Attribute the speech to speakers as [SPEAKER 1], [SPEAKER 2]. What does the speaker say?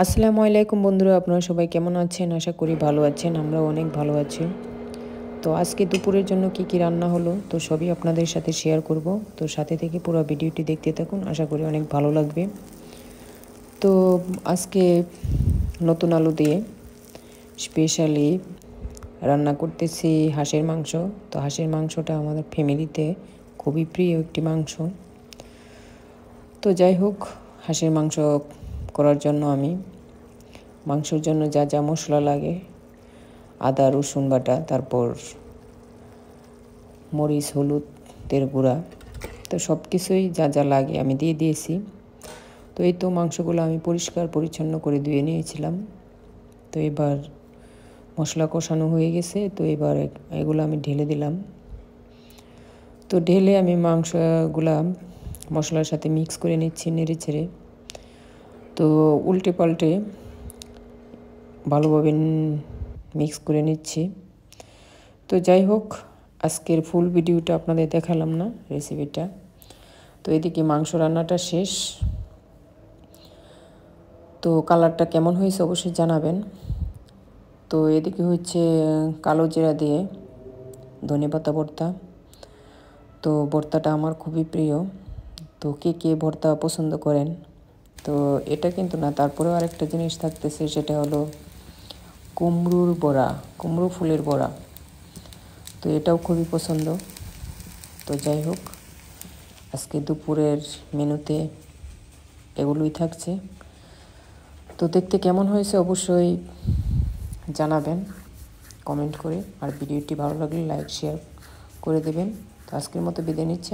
[SPEAKER 1] আসসালামু আলাইকুম বন্ধুরা, আপনারা সবাই কেমন আছেন? আশা করি ভালো আছেন। আমরাও অনেক ভালো আছি। তো আজকে দুপুরের জন্য কি রান্না হলো তো সবই আপনাদের সাথে শেয়ার করব। তো সাথে থেকে পুরো ভিডিওটি দেখতে থাকুন, আশা করি অনেক ভালো লাগবে। তো আজকে নতুন আলু দিয়ে স্পেশালি রান্না করতেছি হাঁসের মাংস। তো হাঁসের মাংসটা আমাদের ফ্যামিলিতে খুবই প্রিয় একটি মাংস। তো যাই হোক, হাঁসের মাংস করার জন্য আমি মাংসের জন্য যা যা মশলা লাগে, আদা রসুন বাটা, তারপর মরিচ হলুদের গুঁড়া, তো সব কিছুই যা যা লাগে আমি দিয়ে দিয়েছি। তো এই তো মাংসগুলো আমি পরিষ্কার পরিচ্ছন্ন করে ধুয়ে নিয়েছিলাম। তো এবার মশলা কষানো হয়ে গেছে, তো এবার এগুলো আমি ঢেলে দিলাম। তো ঢেলে আমি মাংসগুলা মশলার সাথে মিক্স করে নিচ্ছি নেড়ে ছেড়ে। তো উল্টে পাল্টে ভালোভাবে মিক্স করে নিচ্ছি। তো যাই হোক, আজকের ফুল ভিডিওটা আপনাদের দেখালাম না, রেসিপিটা। তো এদিকে মাংস রান্নাটা শেষ। তো কালারটা কেমন হয়েছে অবশ্যই জানাবেন। তো এদিকে হচ্ছে কালো জিরা দিয়ে ধনেপাতা ভর্তা। তো ভর্তাটা আমার খুবই প্রিয়। তো কে কে ভর্তা পছন্দ করেন? তো এটা কিন্তু না, তারপরেও আরেকটা জিনিস থাকতেছে, সেটা হলো কুমড়োর বড়া, কুমড়ো ফুলের বড়া। তো এটাও খুবই পছন্দ। তো যাই হোক, আজকে দুপুরের মেনুতে এগুলোই থাকছে। তো দেখতে কেমন হয়েছে অবশ্যই জানাবেন কমেন্ট করে। আর ভিডিওটি ভালো লাগলে লাইক শেয়ার করে দেবেন। তো আজকের মতো বিদায় নিচ্ছি।